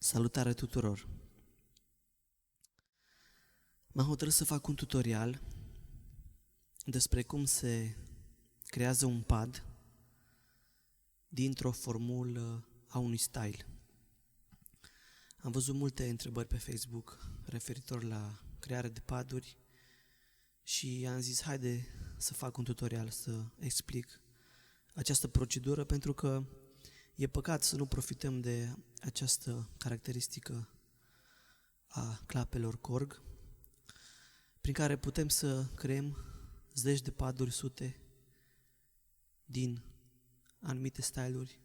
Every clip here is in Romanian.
Salutare tuturor! M-am hotărât să fac un tutorial despre cum se creează un pad dintr-o formulă a unui style. Am văzut multe întrebări pe Facebook referitor la crearea de paduri și am zis haide să fac un tutorial să explic această procedură, pentru că e păcat să nu profităm de această caracteristică a clapelor Korg, prin care putem să creăm zeci de paduri, sute, din anumite style-uri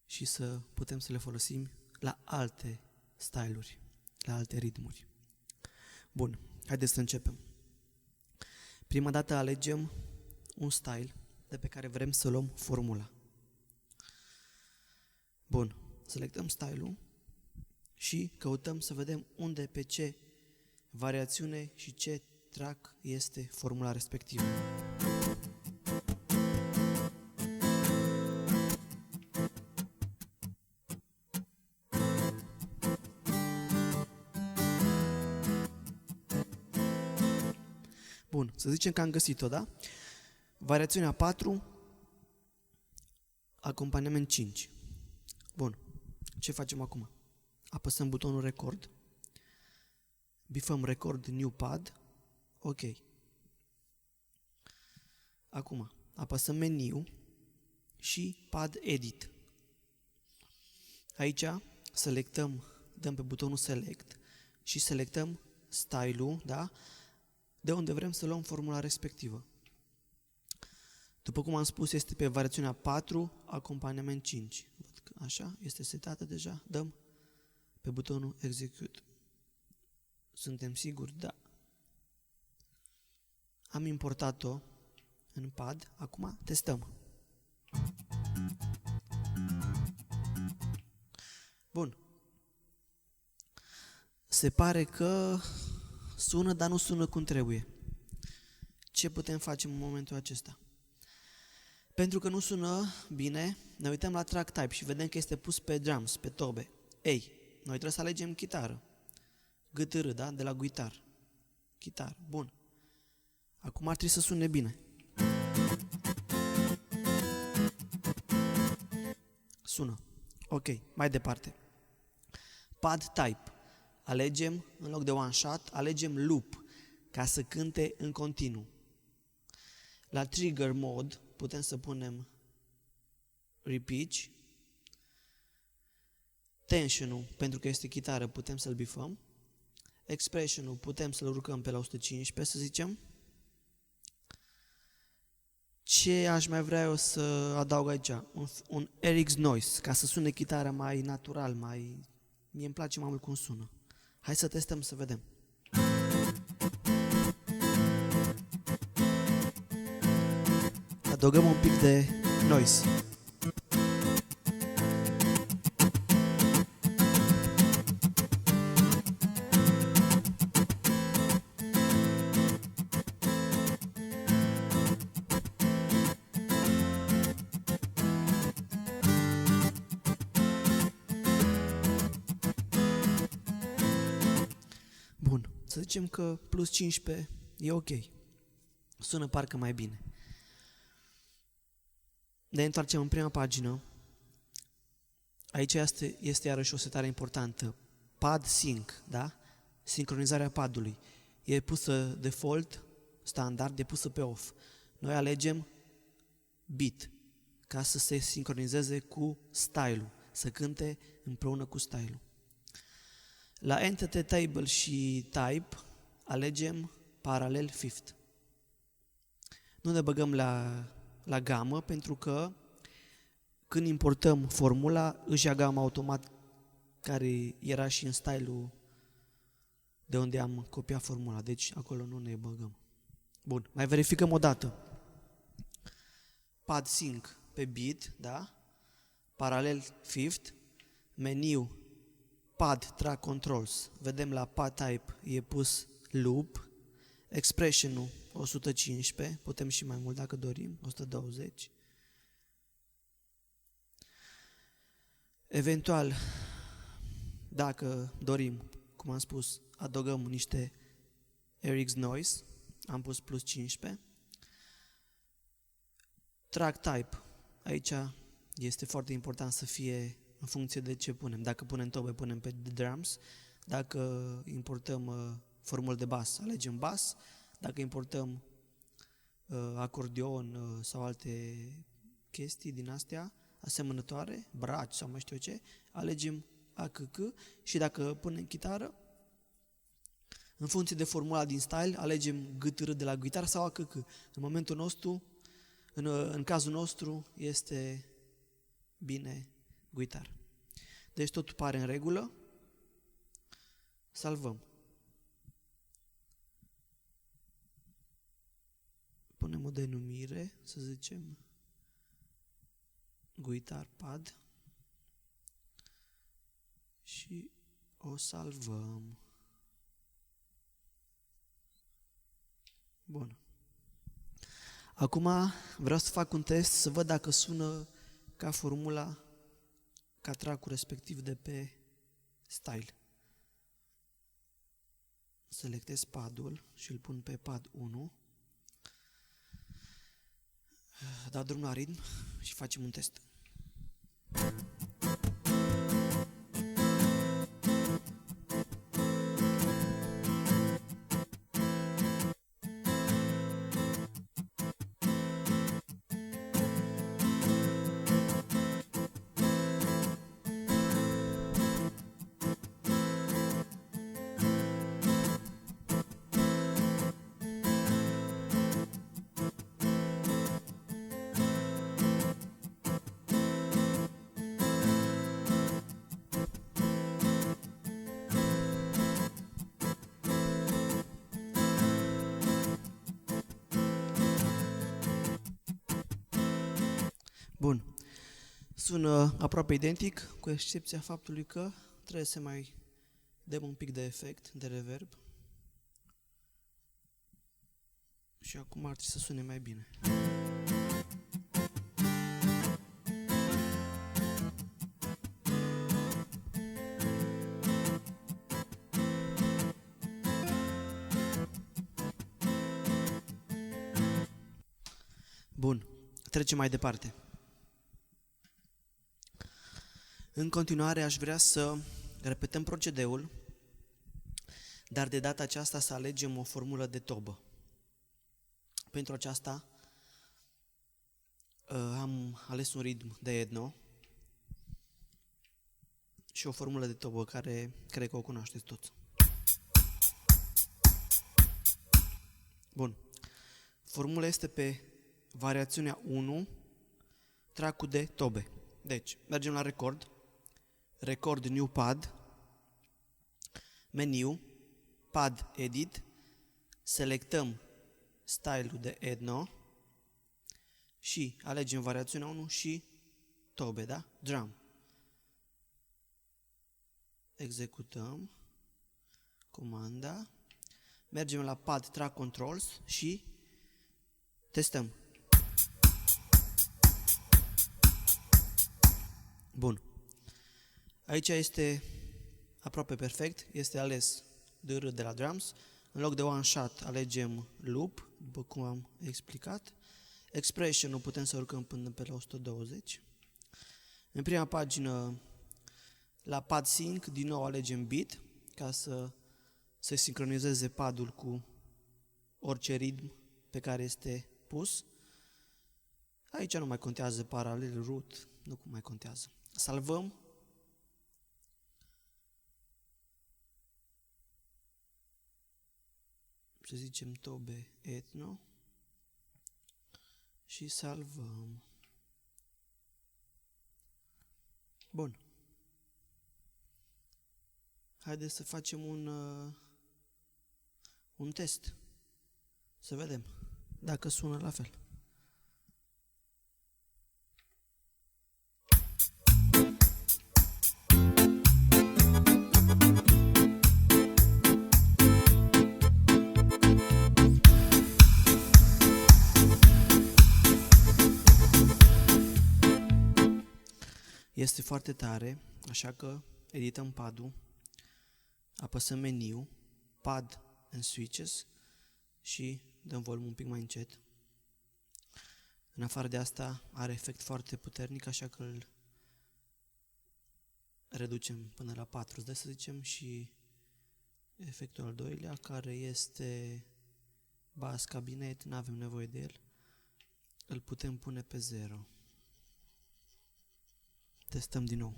și să putem să le folosim la alte style-uri, la alte ritmuri. Bun, haideți să începem. Prima dată alegem un style de pe care vrem să luăm formula. Bun, selectăm style-ul și căutăm să vedem unde, pe ce variațiune și ce track este formula respectivă. Bun, să zicem că am găsit-o, da? Variațiunea 4, acompaniament 5. Bun, ce facem acum? Apăsăm butonul record, bifăm record new pad, ok. Acum, apăsăm meniu și pad edit. Aici selectăm, dăm pe butonul select și selectăm style-ul, da? De unde vrem să luăm formula respectivă. După cum am spus, este pe variațiunea 4, acompaniament 5. Așa, este setată deja, dăm pe butonul execute. Suntem siguri? Da. Am importat-o în pad, acum testăm. Bun. Se pare că sună, dar nu sună cum trebuie. Ce putem face în momentul acesta? Pentru că nu sună bine, ne uităm la track type și vedem că este pus pe drums, pe tobe. Ei, noi trebuie să alegem chitară. GTR, da? De la guitar. Chitară. Bun. Acum ar trebui să sune bine. Sună. Ok, mai departe. Pad type. Alegem, în loc de one shot, alegem loop, ca să cânte în continuu. La trigger mode putem să punem repeat. Tension-ul, pentru că este chitară, putem să-l bifăm. Expression-ul putem să-l urcăm pe la 115, să zicem. Ce aș mai vrea eu să adaug aici? Un RX Noise, ca să sune chitara mai natural, mai... Mie îmi place mai mult cum sună. Hai să testăm să vedem. Adăugăm un pic de noise. Bun, să zicem că plus 15 e ok. Sună parcă mai bine. Ne întoarcem în prima pagină. Aici este iarăși o setare importantă. Pad sync, da? Sincronizarea padului. E pusă default, standard, e pusă pe off. Noi alegem beat, ca să se sincronizeze cu style-ul, să cânte împreună cu style-ul. La Entity Table și Type alegem Parallel Fifth. Nu ne băgăm la gamă, pentru că când importăm formula, își ia gama automat care era și în style-ul de unde am copiat formula. Deci acolo nu ne băgăm. Bun, mai verificăm o dată. Pad sync pe beat, da? Parallel fifth, meniu pad track controls. Vedem la pad type e pus loop, expression-ul 115, putem și mai mult dacă dorim, 120. Eventual, dacă dorim, cum am spus, adăugăm niște RX Noise, am pus plus 15. Track type, aici este foarte important să fie în funcție de ce punem. Dacă punem tobe, punem pe drums. Dacă importăm formul de bas, alegem bas. Dacă importăm acordeon sau alte chestii din astea asemănătoare, braci sau mai știu eu ce, alegem ACC și dacă punem chitară, în funcție de formula din style, alegem GTR de la gitară sau ACC. În momentul nostru, în cazul nostru, este bine guitar. Deci totul pare în regulă. Salvăm. Punem o denumire, să zicem guitar pad și o salvăm. Bun. Acum vreau să fac un test să văd dacă sună ca formula, ca track-ul respectiv de pe style. Selectez padul și îl pun pe pad 1. Dau drum la ritm și facem un test. Bun. Sună aproape identic, cu excepția faptului că trebuie să mai dăm un pic de efect, de reverb. Și acum ar trebui să sune mai bine. Bun. Trecem mai departe. În continuare aș vrea să repetăm procedeul, dar de data aceasta să alegem o formulă de tobă. Pentru aceasta am ales un ritm de etno și o formulă de tobă care cred că o cunoașteți toți. Bun. Formula este pe variațiunea 1, track-ul de tobe. Deci, mergem la record. Record new pad, meniu, pad edit, selectăm style-ul de etno și alegem variațiunea 1 și tobe, da? Drum. Executăm comanda, mergem la pad track controls și testăm. Bun. Aici este aproape perfect, este ales DR de la drums. În loc de one shot alegem loop, după cum am explicat. Expression-ul putem să urcăm până pe la 120. În prima pagină, la pad sync, din nou alegem beat, ca să se sincronizeze padul cu orice ritm pe care este pus. Aici nu mai contează paralel, root, nu mai contează. Salvăm. Să zicem tobe etno și salvăm. Bun. Haideți să facem un test. Să vedem dacă sună la fel. este foarte tare, așa că edităm pad-ul, apăsăm meniu, pad and switches și dăm volumul un pic mai încet. În afară de asta are efect foarte puternic, așa că îl reducem până la 40, să zicem, și efectul al doilea, care este bass cabinet, nu avem nevoie de el, îl putem pune pe 0. Testăm din nou.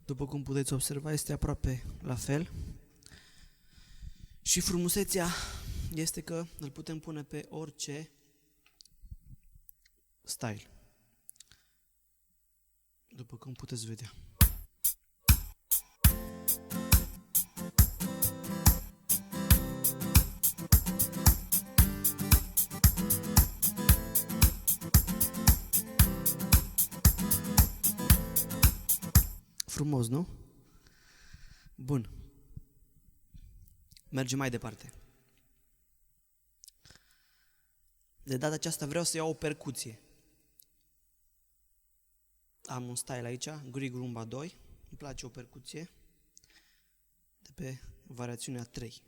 După cum puteți observa, este aproape la fel. Și frumusețea este că îl putem pune pe orice style. După cum puteți vedea. Frumos, nu? Bun. Mergem mai departe. De data aceasta vreau să iau o percuție. Am un style aici, Grieg Rumba 2. Îmi place o percuție de pe variațiunea 3.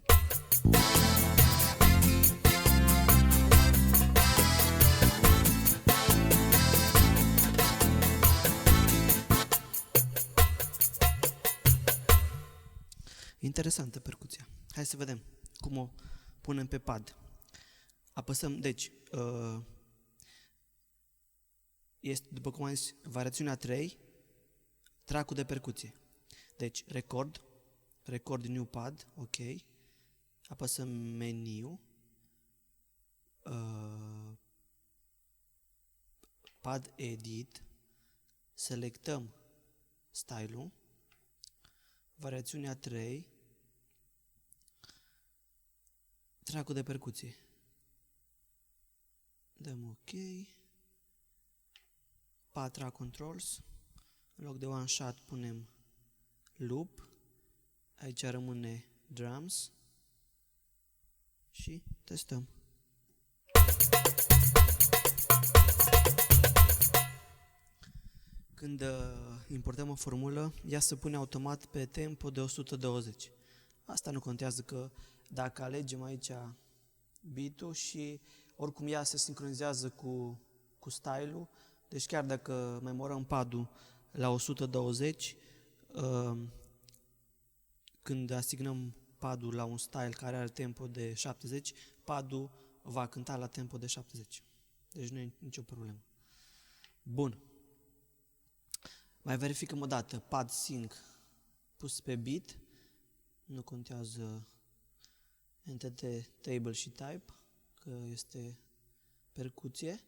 Interesantă percuția. Hai să vedem cum o punem pe pad. Apăsăm, deci, este, după cum am zis, variațiunea 3, track-ul de percuție. Deci, record new pad, ok. Apăsăm meniu, pad edit, selectăm style-ul, variațiunea 3, track-ul de percuție. Dăm ok. Pad track controls. În loc de one shot punem loop. Aici rămâne drums. Și testăm. Când importăm o formulă, ea se pune automat pe tempo de 120. Asta nu contează, că dacă alegem aici beat-ul și oricum ea se sincronizează cu style-ul, deci chiar dacă memorăm pad-ul la 120, când asignăm pad-ul la un style care are tempo de 70, pad-ul va cânta la tempo de 70. Deci nu e nicio problemă. Bun. Mai verificăm o dată, pad sync pus pe beat, nu contează entity, table și type, că este percuție.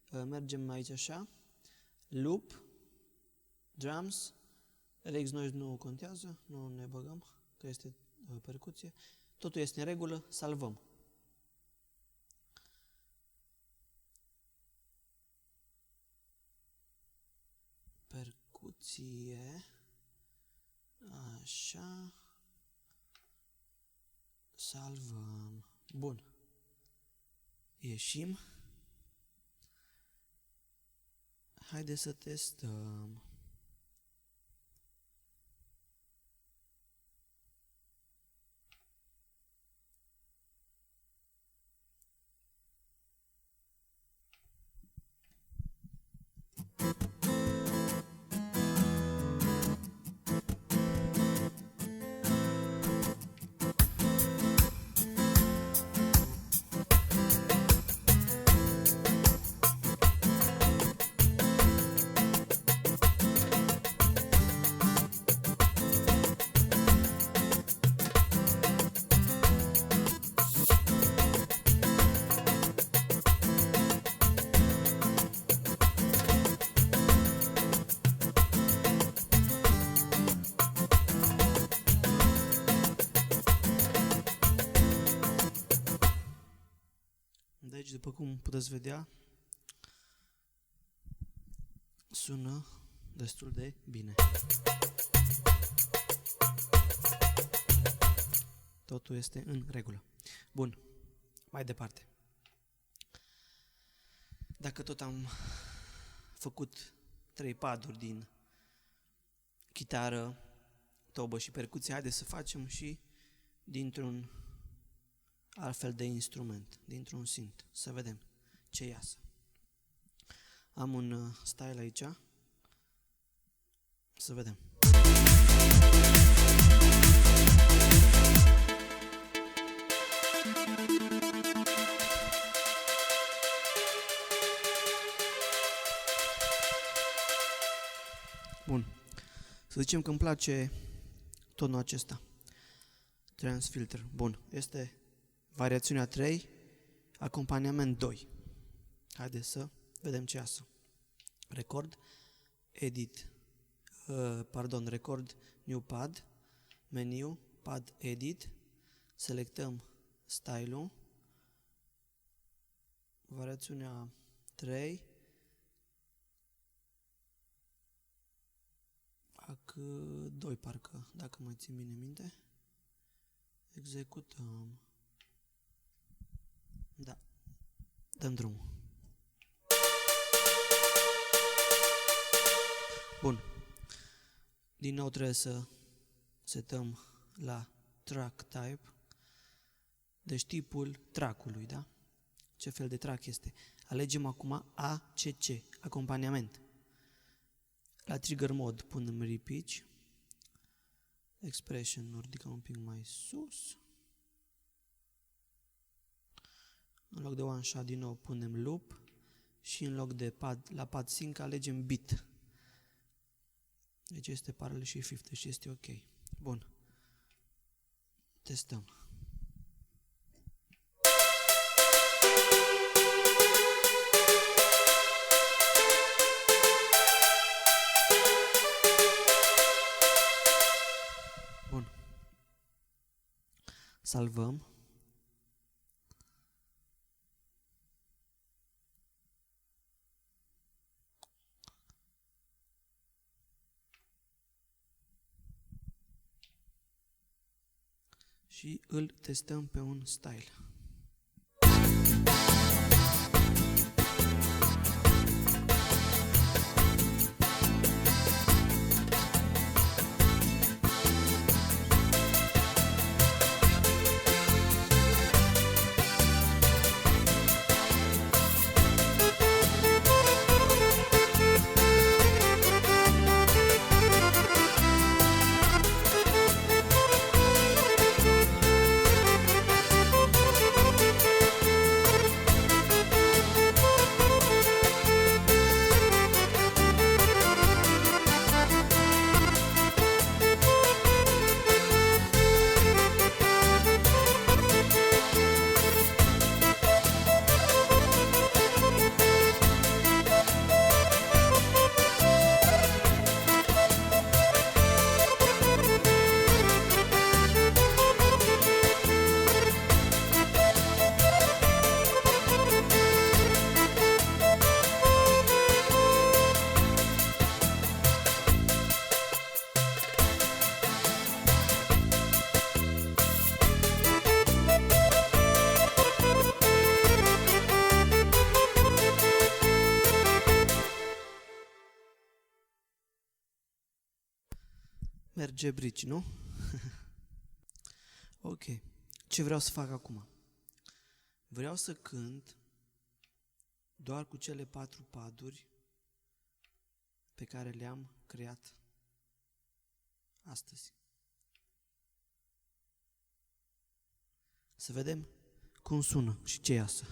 Mergem aici așa, loop, drums, RX noise nu contează, nu ne băgăm, că este percuție. Totul este în regulă, salvăm. Percuție, așa, salvăm. Bun. Ieșim. Haideți să testăm. Deci, după cum puteți vedea, sună destul de bine. Totul este în regulă. Bun, mai departe. Dacă tot am făcut 3 paduri din chitară, tobă și percuție, haideți să facem și dintr-un altfel de instrument, dintr-un synth, să vedem ce iasă. Am un style aici, să vedem. Bun, să zicem că îmi place tonul acesta, Trance Filter. Bun, este variațiunea 3, acompaniament 2. Haideți să vedem ce iasă. Record, record, new pad, meniu, pad edit, selectăm style-ul, variațiunea 3, AC2 parcă, dacă mai țin bine minte, executăm, da, dăm drumul. Bun, din nou trebuie să setăm la track type, deci tipul track-ului, da? Ce fel de track este? Alegem acum ACC, acompaniament. La trigger mode punem repitch, expression ridică un pic mai sus, în loc de one shot din nou punem loop și în loc de pad, la pad sync alegem beat. Deci este parallel și fifth și este ok. Bun. Testăm. Bun. Salvăm. Și îl testăm pe un style. Merge bridge, nu? Ok. Ce vreau să fac acum? Vreau să cânt doar cu cele 4 paduri pe care le-am creat astăzi. Să vedem cum sună și ce iasă.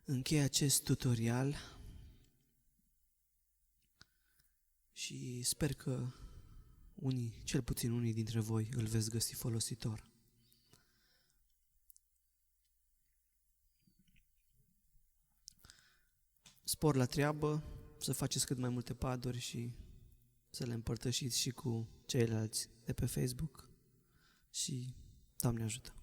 închei acest tutorial și sper că cel puțin unii dintre voi îl veți găsi folositor. Spor la treabă, să faceți cât mai multe paduri și să le împărtășiți și cu ceilalți de pe Facebook și Doamne ajută!